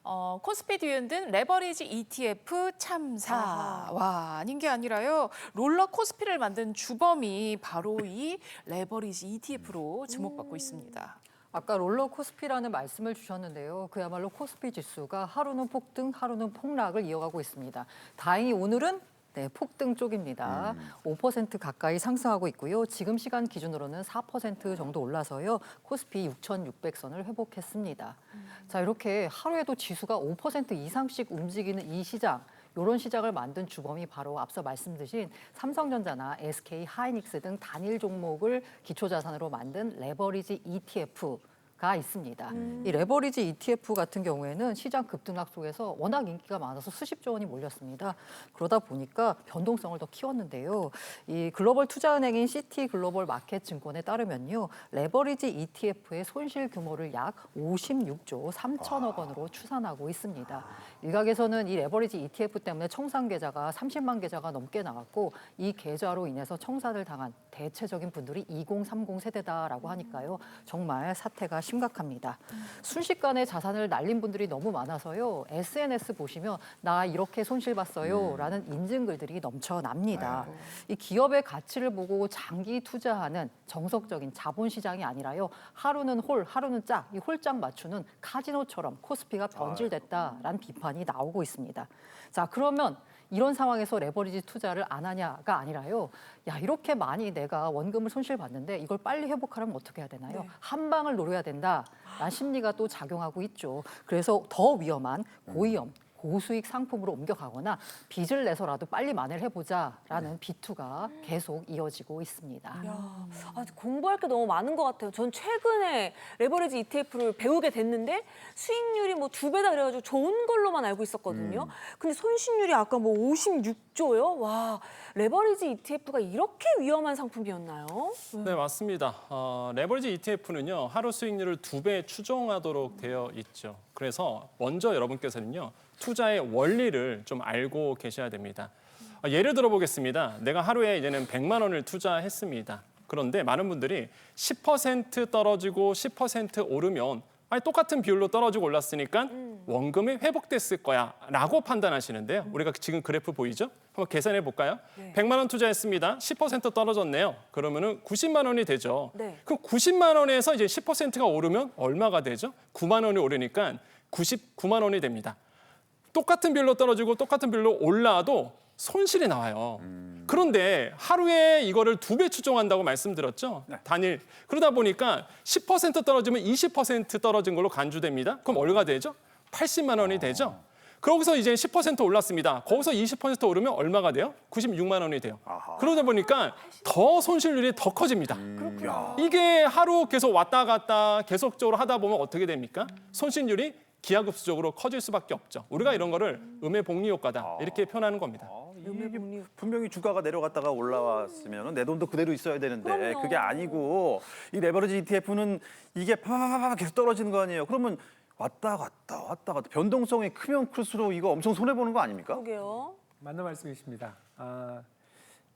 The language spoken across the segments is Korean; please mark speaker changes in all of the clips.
Speaker 1: 코스피 뒤흔든 레버리지 ETF 참사. 와, 아닌 게 아니라요. 롤러 코스피를 만든 주범이 바로 이 레버리지 ETF로 주목받고 있습니다.
Speaker 2: 아까 롤러 코스피라는 말씀을 주셨는데요. 그야말로 코스피 지수가 하루는 폭등, 하루는 폭락을 이어가고 있습니다. 다행히 오늘은 폭등 쪽입니다. 5% 가까이 상승하고 있고요. 지금 시간 기준으로는 4% 정도 올라서요. 코스피 6,600선을 회복했습니다. 자, 이렇게 하루에도 지수가 5% 이상씩 움직이는 이 시장. 이런 시장을 만든 주범이 바로 앞서 말씀드린 삼성전자나 SK 하이닉스 등 단일 종목을 기초자산으로 만든 레버리지 ETF가 있습니다. 이 레버리지 ETF 같은 경우에는 시장 급등락 속에서 워낙 인기가 많아서 수십조 원이 몰렸습니다. 그러다 보니까 변동성을 더 키웠는데요. 이 글로벌 투자은행인 시티 글로벌 마켓 증권에 따르면요. 레버리지 ETF의 손실 규모를 약 56조 3천억 원으로 추산하고 있습니다. 일각에서는 이 레버리지 ETF 때문에 청산 계좌가 30만 계좌가 넘게 나왔고 이 계좌로 인해서 청산을 당한 대체적인 분들이 2030 세대다라고 하니까요. 정말 사태가 심각합니다. 순식간에 자산을 날린 분들이 너무 많아서요. SNS 보시면 나 이렇게 손실 봤어요 라는 인증글들이 넘쳐납니다. 이 기업의 가치를 보고 장기 투자하는 정석적인 자본시장이 아니라요. 하루는 홀, 하루는 짝, 이 홀짝 맞추는 카지노처럼 코스피가 변질됐다라는 비판이 나오고 있습니다. 자, 그러면 이런 상황에서 레버리지 투자를 안 하냐가 아니라요. 야, 이렇게 많이 내가 원금을 손실봤는데 이걸 빨리 회복하려면 어떻게 해야 되나요?
Speaker 1: 네.
Speaker 2: 한 방을 노려야 된다라는 심리가 또 작용하고 있죠. 그래서 더 위험한 고위험, 고수익 상품으로 옮겨가거나 빚을 내서라도 빨리 만회를 해보자라는 비투가 계속 이어지고 있습니다.
Speaker 3: 공부할 게 너무 많은 것 같아요. 전 최근에 레버리지 ETF를 배우게 됐는데 수익률이 뭐 2배다 그래가지고 좋은 걸로만 알고 있었거든요. 근데 손실률이 아까 뭐 56조요? 와, 레버리지 ETF가 이렇게 위험한 상품이었나요?
Speaker 4: 네, 맞습니다. 레버리지 ETF는요, 하루 수익률을 2배 추정하도록 되어 있죠. 그래서 먼저 여러분께서는요, 투자의 원리를 좀 알고 계셔야 됩니다. 예를 들어 보겠습니다. 내가 하루에 이제는 100만 원을 투자했습니다. 그런데 많은 분들이 10% 떨어지고 10% 오르면 아니, 똑같은 비율로 떨어지고 올랐으니까 원금이 회복됐을 거야 라고 판단하시는데요. 우리가 지금 그래프 보이죠? 한번 계산해 볼까요? 100만 원 투자했습니다. 10% 떨어졌네요. 그러면은 90만 원이 되죠.
Speaker 3: 네.
Speaker 4: 그럼 90만 원에서 이제 10%가 오르면 얼마가 되죠? 9만 원이 오르니까 99만 원이 됩니다. 똑같은 비율로 떨어지고 똑같은 비율로 올라도 손실이 나와요. 그런데 하루에 이거를 2배 추정한다고 말씀드렸죠? 단일. 그러다 보니까 10% 떨어지면 20% 떨어진 걸로 간주됩니다. 그럼 얼마가 되죠? 80만 원이 되죠? 거기서 이제 10% 올랐습니다. 거기서 20% 오르면 얼마가 돼요? 96만 원이 돼요. 그러다 보니까 더 손실률이 더 커집니다. 이게 하루 계속 왔다 갔다 계속적으로 하다 보면 어떻게 됩니까? 손실률이 기하급수적으로 커질 수밖에 없죠. 우리가 이런 거를 음의 복리 효과다 이렇게 표현하는 겁니다.
Speaker 5: 이게 분명히 주가가 내려갔다가 올라왔으면 내 돈도 그대로 있어야 되는데
Speaker 3: 그럼요.
Speaker 5: 그게 아니고 이 레버리지 ETF는 이게 파파파파 계속 떨어지는 거 아니에요. 그러면 왔다 갔다 변동성이 크면 클수록 이거 엄청 손해보는 거 아닙니까?
Speaker 3: 그러게요.
Speaker 6: 맞는 말씀이십니다.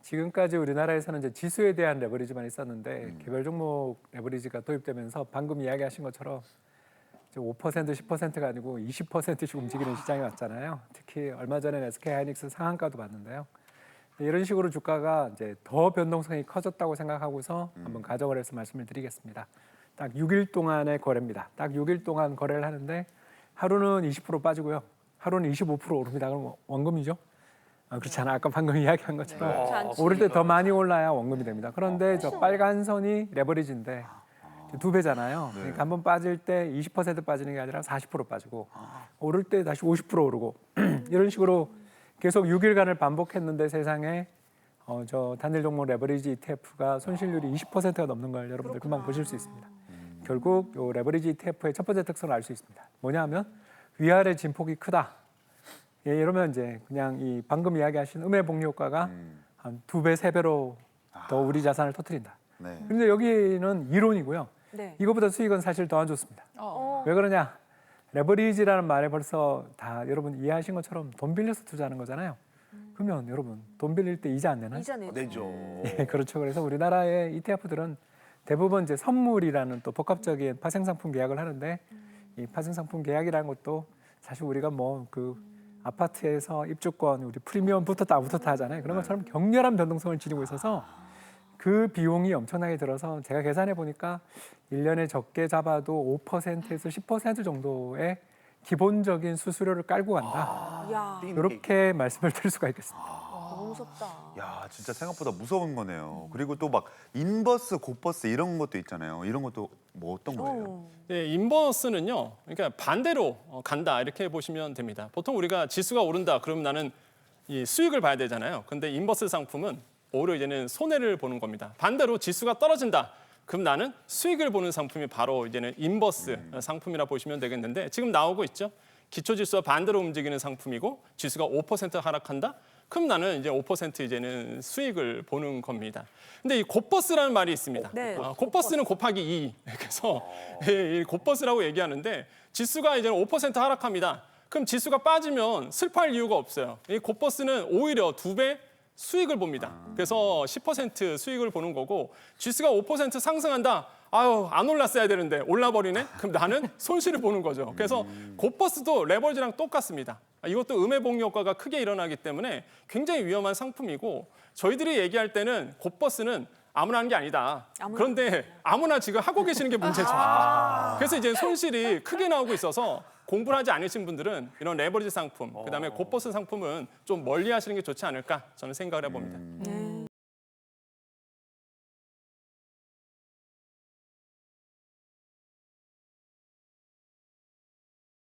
Speaker 6: 지금까지 우리나라에서는 이제 지수에 대한 레버리지만 있었는데 개별 종목 레버리지가 도입되면서 방금 이야기하신 것처럼 5% 10%가 아니고 20%씩 움직이는 시장이 왔잖아요. 특히 얼마 전에 SK 하이닉스 상한가도 봤는데요. 이런 식으로 주가가 이제 더 변동성이 커졌다고 생각하고서 한번 가정을 해서 말씀을 드리겠습니다. 딱 6일 동안의 거래입니다. 딱 6일 동안 거래를 하는데 하루는 20% 빠지고요. 하루는 25% 오릅니다. 그럼 원금이죠? 그렇지 않아요. 아까 방금 이야기한 것처럼
Speaker 3: 그렇지 않지.
Speaker 6: 오를 때 더 많이 올라야 원금이 됩니다. 그런데 저 빨간 선이 레버리지인데 2배잖아요. 그러니까 한번 빠질 때 20% 빠지는 게 아니라 40% 빠지고 오를 때 다시 50% 오르고 이런 식으로 계속 6일간을 반복했는데 세상에 저 단일 종목 레버리지 ETF가 손실률이 20%가 넘는 걸 여러분들 금방 보실 수 있습니다. 결국 요 레버리지 ETF의 첫 번째 특성을 알 수 있습니다. 뭐냐면 위아래 진폭이 크다. 예, 이러면 이제 그냥 이 방금 이야기하신 음의 복리 효과가 한 2배, 3배로 더 우리 자산을 터뜨린다. 그런데 여기는 이론이고요.
Speaker 3: 네.
Speaker 6: 이거보다 수익은 사실 더 안 좋습니다. 왜 그러냐? 레버리지라는 말에 벌써 다 여러분 이해하신 것처럼 돈 빌려서 투자하는 거잖아요. 그러면 여러분 돈 빌릴 때 이자 안 내나요?
Speaker 3: 이자 내죠.
Speaker 5: 내죠.
Speaker 6: 예, 그렇죠. 그래서 우리나라의 ETF들은 대부분 이제 선물이라는 또 복합적인 파생상품 계약을 하는데 이 파생상품 계약이라는 것도 사실 우리가 뭐 그 아파트에서 입주권 우리 프리미엄 붙었다 안 붙었다 하잖아요. 그런 것처럼 격렬한 변동성을 지니고 있어서 그 비용이 엄청나게 들어서 제가 계산해 보니까 1년에 적게 잡아도 5%에서 10% 정도의 기본적인 수수료를 깔고 간다.
Speaker 3: 야,
Speaker 6: 이렇게 말씀을 드릴 수가 있겠습니다.
Speaker 3: 너무 무섭다.
Speaker 7: 야, 진짜 생각보다 무서운 거네요. 그리고 또 막 인버스, 곧버스 이런 것도 있잖아요. 이런 것도 뭐 어떤 거예요?
Speaker 4: 네, 인버스는요. 그러니까 반대로 간다 이렇게 보시면 됩니다. 보통 우리가 지수가 오른다 그러면 나는 이 수익을 봐야 되잖아요. 근데 인버스 상품은 오히려 이제는 손해를 보는 겁니다. 반대로 지수가 떨어진다. 그럼 나는 수익을 보는 상품이 바로 이제는 인버스 상품이라 보시면 되겠는데 지금 나오고 있죠. 기초지수와 반대로 움직이는 상품이고 지수가 5% 하락한다. 그럼 나는 이제 5% 이제는 수익을 보는 겁니다. 근데 이 곧버스라는 말이 있습니다.
Speaker 3: 네,
Speaker 4: 곧버스는 곱하기 2. 그래서 이 곧버스라고 얘기하는데 지수가 이제 5% 하락합니다. 그럼 지수가 빠지면 슬퍼할 이유가 없어요. 이 곧버스는 오히려 2배 수익을 봅니다. 그래서 10% 수익을 보는 거고 지수가 5% 상승한다. 아유, 안 올랐어야 되는데 올라버리네? 그럼 나는 손실을 보는 거죠. 그래서 곧버스도 레버리지랑 똑같습니다. 이것도 음해봉 효과가 크게 일어나기 때문에 굉장히 위험한 상품이고 저희들이 얘기할 때는 곧버스는 아무나 하는 게 아니다. 그런데 아무나 지금 하고 계시는 게 문제죠. 그래서 이제 손실이 크게 나오고 있어서 공부를 하지 않으신 분들은 이런 레버리지 상품, 그다음에 곧버스 상품은 좀 멀리 하시는 게 좋지 않을까 저는 생각을 해봅니다.
Speaker 3: 네.